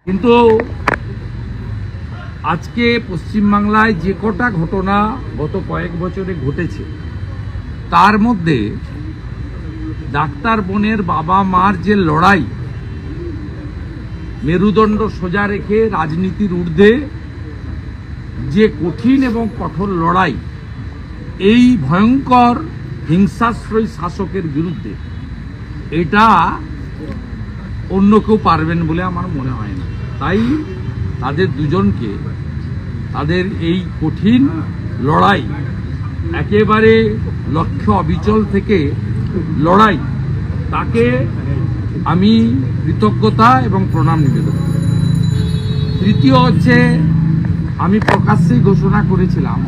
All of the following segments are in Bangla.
কিন্তু আজকে পশ্চিমবাংলায় যে কটা ঘটনা গত কয়েক বছরে ঘটেছে তার মধ্যে ডাক্তার বোনের বাবা মার যে লড়াই, মেরুদণ্ড সোজা রেখে রাজনীতির ঊর্ধ্বে যে কঠিন এবং কঠোর লড়াই, এই ভয়ঙ্কর হিংসাশ্রয়ী শাসকের বিরুদ্ধে, এটা অন্য কেউ পারবেন বলে আমার মনে হয় না। তাই তাদের দুজনকে তাদের এই কঠিন লড়াই, একেবারে লক্ষ্য অবিচল থেকে লড়াই, তাকে আমি কৃতজ্ঞতা এবং প্রণাম নিবেদন করি। তৃতীয় হচ্ছে, আমি প্রকাশ্যেই ঘোষণা করেছিলাম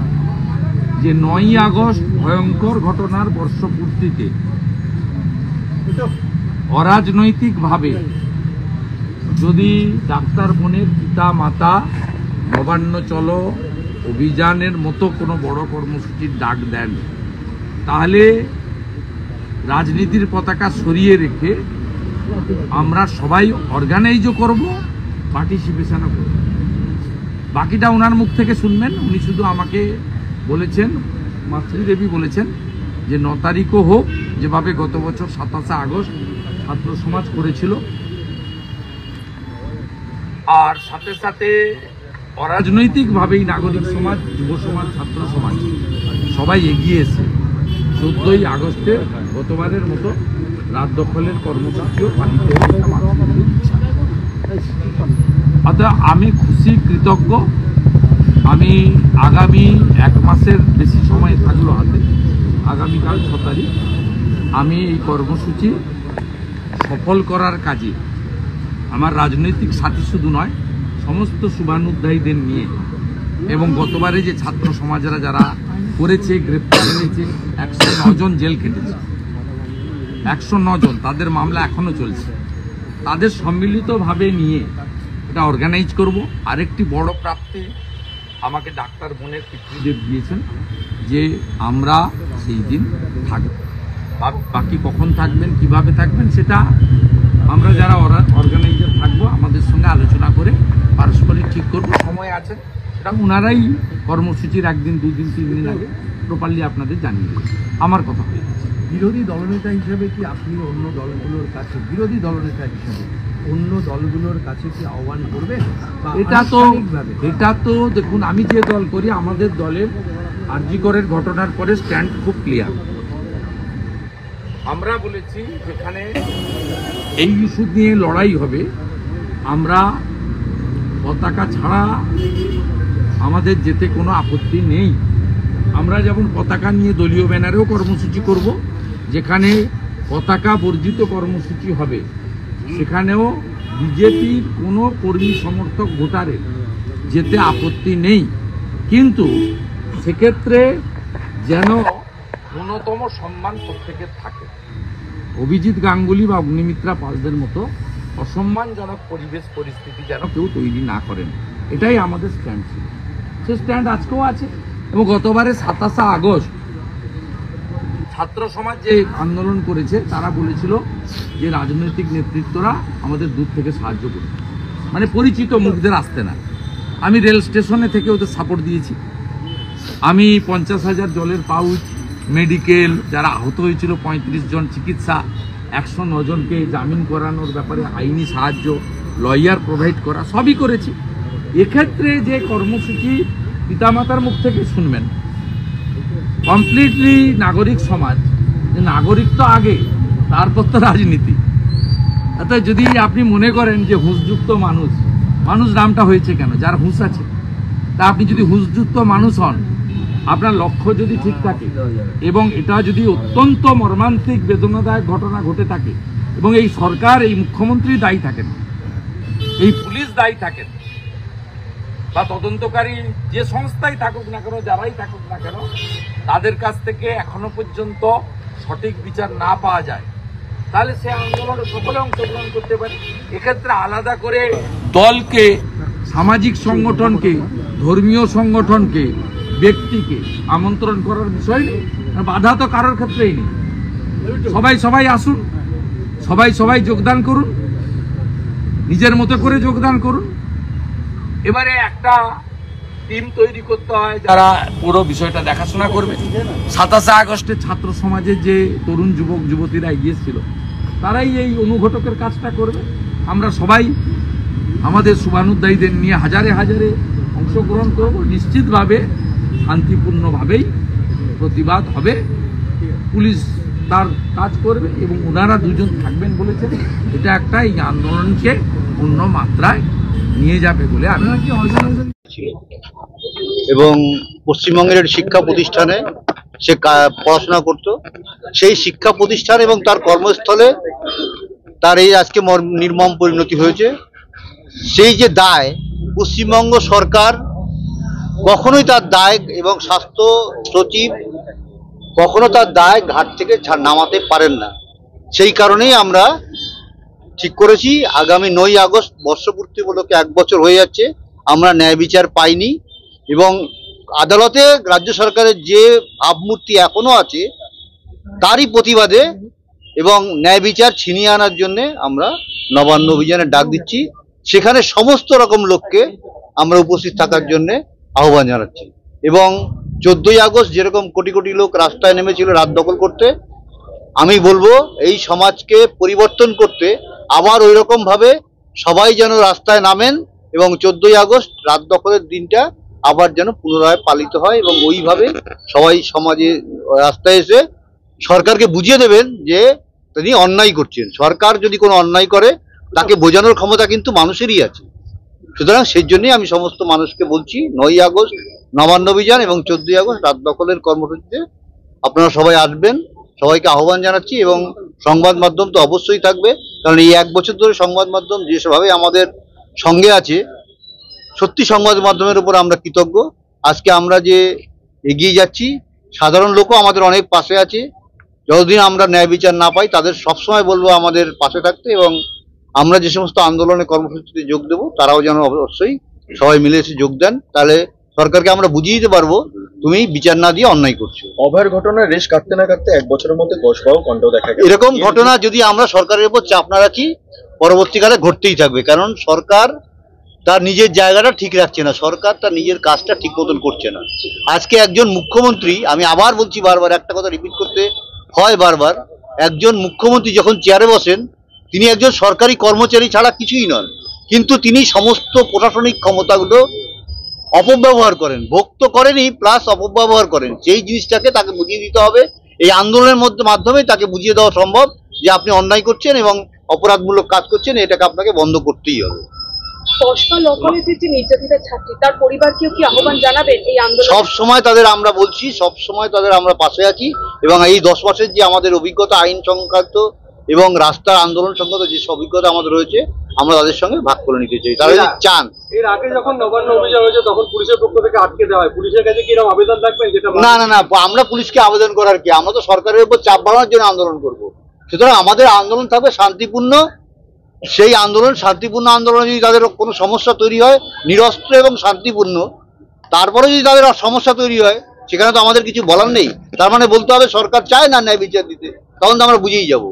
যে 9ই আগস্ট ভয়ঙ্কর ঘটনার বর্ষপূর্তিতে অরাজনৈতিকভাবে যদি ডাক্তার বোনের পিতা মাতা নবান্ন চলো অভিযানের মতো কোনো বড় কর্মসূচির ডাক দেন, তাহলে রাজনীতির পতাকা সরিয়ে রেখে আমরা সবাই অর্গানাইজও করব, পার্টিসিপেশনও করব। বাকিটা ওনার মুখ থেকে শুনবেন। উনি শুধু আমাকে বলেছেন, মাতৃদেবী বলেছেন যে 9 তারিখও হোক, যেভাবে গত বছর 27শে আগস্ট ছাত্র সমাজ করেছিল, আর সাথে সাথে অরাজনৈতিকভাবেই নাগরিক সমাজ, যুব সমাজ, ছাত্র সমাজ সবাই এগিয়ে এসে 14ই আগস্টে গতবারের মতো রাত দখলের কর্মসূচিও পালিত হয়েছে। অর্থাৎ আমি খুশি, কৃতজ্ঞ। আমি আগামী 1 মাসের বেশি সময় থাকলো হাতে, আগামীকাল 6 তারিখ আমি এই কর্মসূচি সফল করার কাজে আমার রাজনৈতিক সাথী শুধু নয়, সমস্ত শুভানুধ্যায়ীদের নিয়ে, এবং গতবারে যে ছাত্র সমাজেরা যারা করেছে, গ্রেপ্তার হয়েছে, 109 জন জেল কেটেছে, 109 জন, তাদের মামলা এখনো চলছে, তাদের সম্মিলিতভাবে নিয়ে এটা অর্গানাইজ করব। আরেকটি বড় প্রাপ্তি আমাকে ডাক্তার বোনের পিতৃদেব দিয়েছেন যে আমরা সেই দিন থাকব। বাকি কখন থাকবেন, কিভাবে থাকবেন, সেটা আমরা যারা অর্গানাইজার থাকবো আমাদের সঙ্গে আলোচনা করে পারস্পরিক ঠিক করব। সময় আছে, সেটা ওনারাই কর্মসূচির 1 দিন, 2 দিন, 3 দিন আগে প্রপারলি আপনাদের জানিয়ে দেবেন। আমার কথা হয়ে গেছে। বিরোধী দলনেতা হিসেবে কি আপনি অন্য দলগুলোর কাছে, বিরোধী দলনেতা হিসেবে অন্য দলগুলোর কাছে কি আহ্বান করবেন? এটা তো দেখুন, আমি যে দল করি, আমাদের দলের আরজি করের ঘটনার পরে স্ট্যান্ড খুব ক্লিয়ার। আমরা বলেছি যেখানে এই ইস্যু নিয়ে লড়াই হবে, আমরা পতাকা ছাড়া আমাদের যেতে কোনো আপত্তি নেই। আমরা যেমন পতাকা নিয়ে দলীয় ব্যানারেও কর্মসূচি করব, যেখানে পতাকা বর্জিত কর্মসূচি হবে সেখানেও বিজেপির কোনো কর্মী সমর্থক ভোটারের যেতে আপত্তি নেই, কিন্তু সেক্ষেত্রে যেন ন্যূনতম সম্মান প্রত্যেকের থাকে। অভিজিৎ গাঙ্গুলি বা অগ্নিমিত্রা পালদের মতো অসম্মানজনক পরিবেশ পরিস্থিতি যেন কেউ তৈরি না করেন, এটাই আমাদের স্ট্যান্ড ছিল। সে স্ট্যান্ড আজকেও আছে। এবং গতবারে 27শে আগস্ট ছাত্র সমাজ যে আন্দোলন করেছে, তারা বলেছিল যে রাজনৈতিক নেতৃত্বরা আমাদের দূর থেকে সাহায্য করবে, মানে পরিচিত মুখদের আসতে না। আমি রেল স্টেশনে থেকে ওদের সাপোর্ট দিয়েছি। আমি 50,000 জলের পাউচ, মেডিকেল, যারা আহত হয়েছিল 35 জন চিকিৎসা, 109 জনকে জামিন করানোর ব্যাপারে আইনি সাহায্য, লয়ার প্রোভাইড করা, সবই করেছি। এক্ষেত্রে যে কর্মসূচি পিতামাতার মুখ থেকে শুনবেন, কমপ্লিটলি নাগরিক সমাজ, নাগরিক তো আগে, তারপর তো রাজনীতি। অর্থাৎ যদি আপনি মনে করেন যে হুঁশযুক্ত মানুষ, মানুষ নামটা হয়েছে কেন, যার হুঁশ আছে, তা আপনি যদি হুঁশযুক্ত মানুষ হন, আপনার লক্ষ্য যদি ঠিক থাকে, এবং এটা যদি অত্যন্ত মর্মান্তিক বেদনাদায়ক ঘটনা ঘটে থাকে, এবং এই সরকার, এই মুখ্যমন্ত্রী দায়ী থাকেন, এই পুলিশ দায়ী থাকেন, বা তদন্তকারী যে সংস্থাই থাকুক না কেন, যারাই থাকুক না কেন, তাদের কাছ থেকে এখনো পর্যন্ত সঠিক বিচার না পাওয়া যায়, তাহলে সে আন্দোলনে সকলে অংশগ্রহণ করতে পারে। এক্ষেত্রে আলাদা করে দলকে, সামাজিক সংগঠনকে, ধর্মীয় সংগঠনকে, ব্যক্তিকে আমন্ত্রণ করার বিষয় নেই। বাধা তো কারোর ক্ষেত্রেই নেই। সবাই আসুন, সবাই যোগদান করুন। নিজের মতো করে যোগদান করুন। এবারে একটা টিম তৈরি করতে হয় যারা পুরো বিষয়টা দেখাশোনা করবে। 27 আগস্টে ছাত্র সমাজের যে তরুণ যুবক যুবতীরা এগিয়েছিল তারাই এই অনুঘটকের কাজটা করবে। আমরা সবাই আমাদের শুভানুধ্যায়ীদের নিয়ে হাজারে হাজারে অংশগ্রহণ করব। নিশ্চিতভাবে শান্তিপূর্ণভাবেই প্রতিবাদ হবে, পুলিশ তার কাজ করবে এবং ওনারা দুজন থাকবেন বলেছেন। এটা একটা এই আন্দোলনকে অন্য মাত্রায় নিয়ে যাবে বলে আমি এবং পশ্চিমবঙ্গের শিক্ষা প্রতিষ্ঠানে সে পড়াশোনা করত। সেই শিক্ষা প্রতিষ্ঠান এবং তার কর্মস্থলে তার এই আজকে নির্মম পরিণতি হয়েছে। সেই যে দায় পশ্চিমবঙ্গ সরকার কখনোই তার দায় এবং স্বাস্থ্য সচিব কখনো তার দায় ঘাট থেকে নামাতে পারেন না। সেই কারণেই আমরা ঠিক করেছি আগামী 9ই আগস্ট বর্ষপূর্তি উপলক্ষে 1 বছর হয়ে যাচ্ছে, আমরা ন্যায় বিচার পাইনি এবং আদালতে রাজ্য সরকারের যে ভাবমূর্তি এখনো আছে তারই প্রতিবাদে এবং ন্যায় বিচার ছিনিয়ে আনার জন্য আমরা নবান্ন অভিযানে ডাক দিচ্ছি। সেখানে সমস্ত রকম লোককে আমরা উপস্থিত থাকার জন্য আহ্বান জানাচ্ছি এবং 14ই আগস্ট যেরকম কোটি কোটি লোক রাস্তায় নেমেছিল রাত দখল করতে, আমি বলবো এই সমাজকে পরিবর্তন করতে আবার ওই রকম ভাবে সবাই যেন রাস্তায় নামেন এবং 14ই আগস্ট রাত দখলের দিনটা আবার যেন পুনরায় পালিত হয় এবং ওইভাবে সবাই সমাজে রাস্তায় এসে সরকারকে বুঝিয়ে দেবেন যে তিনি অন্যায় করছেন। সরকার যদি কোনো অন্যায় করে তাকে বোঝানোর ক্ষমতা কিন্তু মানুষেরই আছে। সুতরাং সেই জন্যই আমি সমস্ত মানুষকে বলছি 9ই আগস্ট নবান্ন অভিযান এবং 14ই আগস্ট রাত দখলের কর্মসূচিতে আপনারা সবাই আসবেন, সবাইকে আহ্বান জানাচ্ছি এবং সংবাদ মাধ্যম তো অবশ্যই থাকবে, কারণ এই 1 বছর ধরে সংবাদ মাধ্যম যেভাবে আমাদের সঙ্গে আছে, সত্যি সংবাদ মাধ্যমের উপর আমরা কৃতজ্ঞ। আজকে আমরা যে এগিয়ে যাচ্ছি, সাধারণ লোকও আমাদের অনেক পাশে আছে। যতদিন আমরা ন্যায় বিচার না পাই তাদের সবসময় বলবো আমাদের পাশে থাকতে এবং আমরা যে সমস্ত আন্দোলনে কর্মসূচিতে যোগ দেবো তারাও যেন অবশ্যই সবাই মিলে এসে যোগ দেন। তাহলে সরকারকে আমরা বুঝিয়ে দিতে পারবো তুমি বিচার না দিয়ে অন্যায় করছো। অভয়ের ঘটনায় রেশ কাটতে না কাটতে 1 বছরের মধ্যে ঘোষবাহু কণ্ঠ দেখা গেল। এরকম ঘটনা যদি আমরা সরকারের উপর চাপ না রাখি পরবর্তীকালে ঘটতেই থাকবে, কারণ সরকার তার নিজের জায়গাটা ঠিক রাখছে না, সরকার তার নিজের কাজটা ঠিক মতন করছে না। আজকে একজন মুখ্যমন্ত্রী, আমি আবার বলছি বারবার একটা কথা রিপিট করতে হয় বারবার, একজন মুখ্যমন্ত্রী যখন চেয়ারে বসেন তিনি একজন সরকারি কর্মচারী ছাড়া কিছুই নন, কিন্তু তিনি সমস্ত প্রশাসনিক ক্ষমতাগুলো অপব্যবহার করেন। ভোগ তো করেনই, প্লাস অপব্যবহার করেন। সেই জিনিসটাকে তাকে বুঝিয়ে দিতে হবে। এই আন্দোলনের মাধ্যমে তাকে বুঝিয়ে দেওয়া সম্ভব যে আপনি অন্যায় করছেন এবং অপরাধমূলক কাজ করছেন, এটাকে আপনাকে বন্ধ করতেই হবে। নির্যাতিতা ছাত্রী তার পরিবারকেও কি আহ্বান জানাবেন এই আন্দোলন? সব সময় তাদের আমরা বলছি, সব সময় তাদের আমরা পাশে আছি এবং এই 10 মাসের যে আমাদের অভিজ্ঞতা আইন সংক্রান্ত এবং রাস্তার আন্দোলন সংক্রান্ত যে অভিজ্ঞতা আমাদের রয়েছে আমরা তাদের সঙ্গে ভাগ করে নিতে চাই। তারা যদি চান। এর আগে যখন নবান্ন অভিযান হয়েছে তখন পুলিশের পক্ষ থেকে আটকে দেওয়া হয়, পুলিশের কাছে কি এরকম আবেদন রাখবেন? যেটা না না না, আমরা পুলিশকে আবেদন করার কি, আমরা তো সরকারের উপর চাপ বাড়ানোর জন্য আন্দোলন করব। সুতরাং আমাদের আন্দোলন থাকবে শান্তিপূর্ণ। সেই আন্দোলন শান্তিপূর্ণ আন্দোলনে যদি তাদের কোনো সমস্যা তৈরি হয় নিরস্ত্র এবং শান্তিপূর্ণ, তারপরে যদি তাদের সমস্যা তৈরি হয় সেখানে তো আমাদের কিছু বলার নেই। তার মানে বলতে হবে সরকার চায় না ন্যায় বিচার দিতে, তখন তো আমরা বুঝেই যাবো।